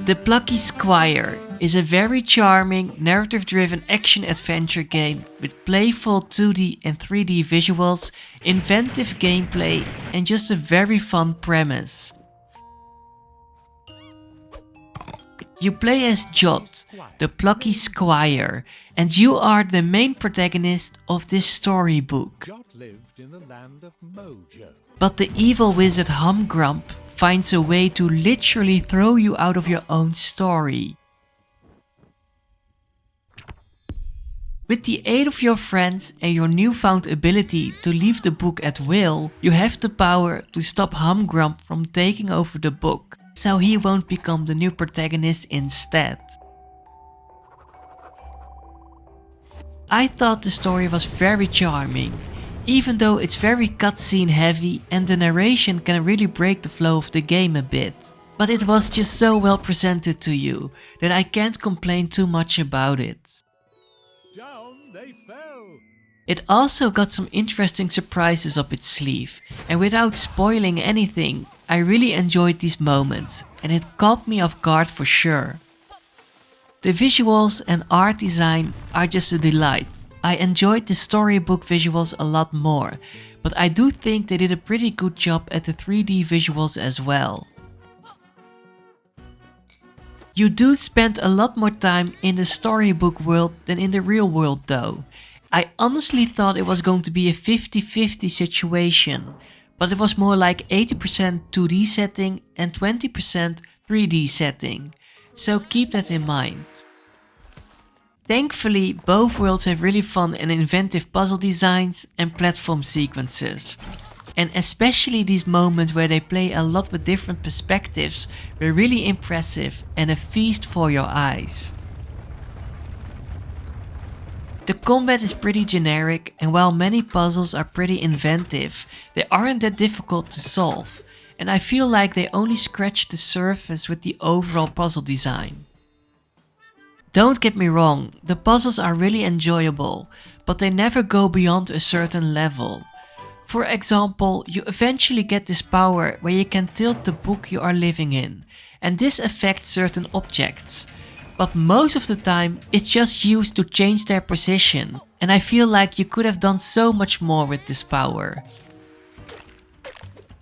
The Plucky Squire is a very charming, narrative-driven action-adventure game with playful 2D and 3D visuals, inventive gameplay, and just a very fun premise. You play as Jot, the Plucky Squire, and you are the main protagonist of this storybook. But the evil wizard Humgrump finds a way to literally throw you out of your own story. With the aid of your friends and your newfound ability to leave the book at will, you have the power to stop Humgrump from taking over the book, so he won't become the new protagonist instead. I thought the story was very charming, even though it's very cutscene heavy and the narration can really break the flow of the game a bit. But it was just so well presented to you that I can't complain too much about it. Down they fell. It also got some interesting surprises up its sleeve, and without spoiling anything, I really enjoyed these moments and it caught me off guard for sure. The visuals and art design are just a delight. I enjoyed the storybook visuals a lot more, but I do think they did a pretty good job at the 3D visuals as well. You do spend a lot more time in the storybook world than in the real world though. I honestly thought it was going to be a 50-50 situation, but it was more like 80% 2D setting and 20% 3D setting, so keep that in mind. Thankfully, both worlds have really fun and inventive puzzle designs and platform sequences. And especially these moments where they play a lot with different perspectives were really impressive and a feast for your eyes. The combat is pretty generic, and while many puzzles are pretty inventive, they aren't that difficult to solve, and I feel like they only scratch the surface with the overall puzzle design. Don't get me wrong, the puzzles are really enjoyable, but they never go beyond a certain level. For example, you eventually get this power where you can tilt the book you are living in, and this affects certain objects. But most of the time, it's just used to change their position, and I feel like you could have done so much more with this power.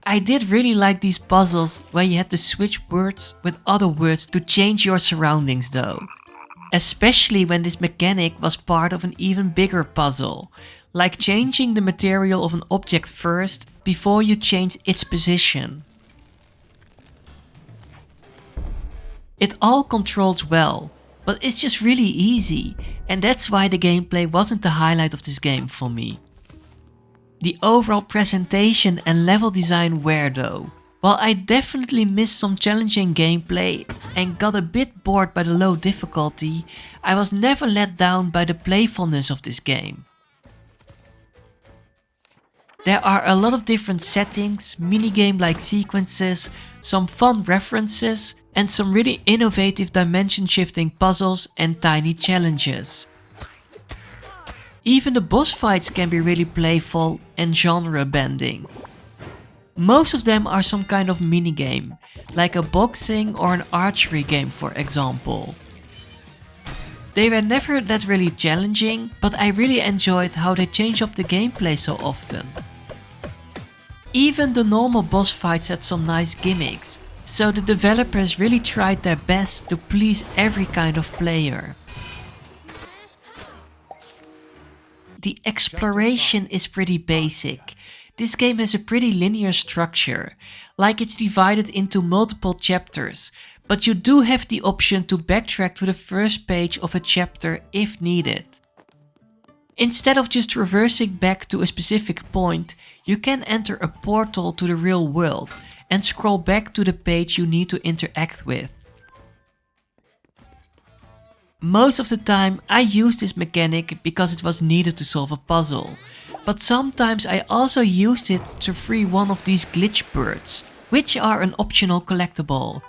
I did really like these puzzles where you had to switch words with other words to change your surroundings though. Especially when this mechanic was part of an even bigger puzzle, like changing the material of an object first before you change its position. It all controls well, but it's just really easy, and that's why the gameplay wasn't the highlight of this game for me. The overall presentation and level design were though. While I definitely missed some challenging gameplay and got a bit bored by the low difficulty, I was never let down by the playfulness of this game. There are a lot of different settings, minigame-like sequences, some fun references, and some really innovative dimension-shifting puzzles and tiny challenges. Even the boss fights can be really playful and genre-bending. Most of them are some kind of minigame, like a boxing or an archery game for example. They were never that really challenging, but I really enjoyed how they change up the gameplay so often. Even the normal boss fights had some nice gimmicks, so the developers really tried their best to please every kind of player. The exploration is pretty basic. This game has a pretty linear structure, like it's divided into multiple chapters, but you do have the option to backtrack to the first page of a chapter if needed. Instead of just reversing back to a specific point, you can enter a portal to the real world and scroll back to the page you need to interact with. Most of the time I used this mechanic because it was needed to solve a puzzle, but sometimes I also used it to free one of these glitch birds, which are an optional collectible,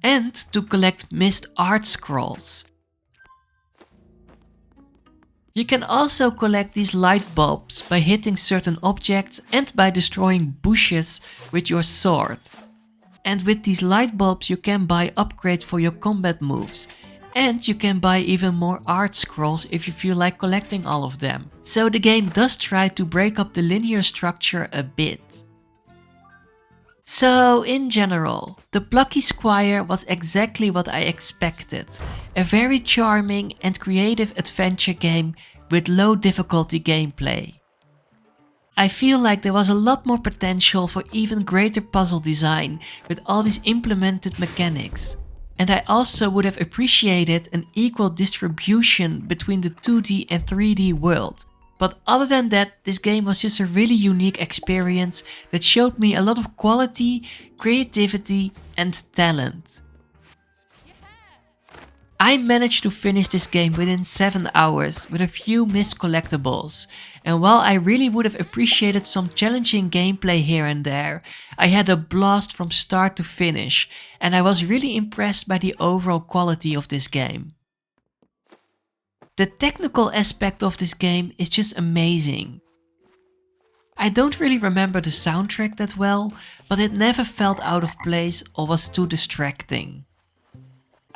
and to collect missed art scrolls. You can also collect these light bulbs by hitting certain objects and by destroying bushes with your sword. And with these light bulbs you can buy upgrades for your combat moves. And you can buy even more art scrolls if you feel like collecting all of them. So the game does try to break up the linear structure a bit. So in general, the Plucky Squire was exactly what I expected. A very charming and creative adventure game with low difficulty gameplay. I feel like there was a lot more potential for even greater puzzle design with all these implemented mechanics. And I also would have appreciated an equal distribution between the 2D and 3D world. But other than that, this game was just a really unique experience that showed me a lot of quality, creativity and talent. I managed to finish this game within 7 hours with a few missed collectibles, and while I really would have appreciated some challenging gameplay here and there, I had a blast from start to finish, and I was really impressed by the overall quality of this game. The technical aspect of this game is just amazing. I don't really remember the soundtrack that well, but it never felt out of place or was too distracting.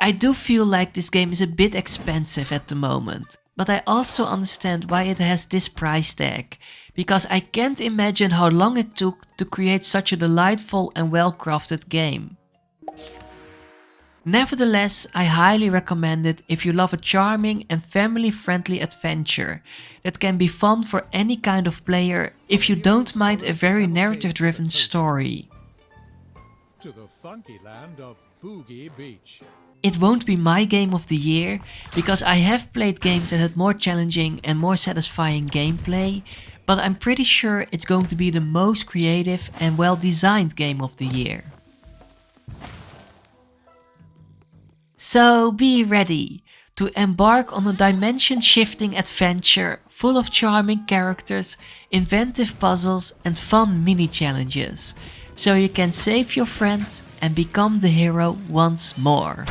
I do feel like this game is a bit expensive at the moment, but I also understand why it has this price tag, because I can't imagine how long it took to create such a delightful and well-crafted game. Nevertheless, I highly recommend it if you love a charming and family-friendly adventure that can be fun for any kind of player if you don't mind a very narrative-driven story. To the funky land of Boogie Beach. It won't be my game of the year, because I have played games that had more challenging and more satisfying gameplay, but I'm pretty sure it's going to be the most creative and well-designed game of the year. So be ready to embark on a dimension-shifting adventure full of charming characters, inventive puzzles and fun mini-challenges, so you can save your friends and become the hero once more.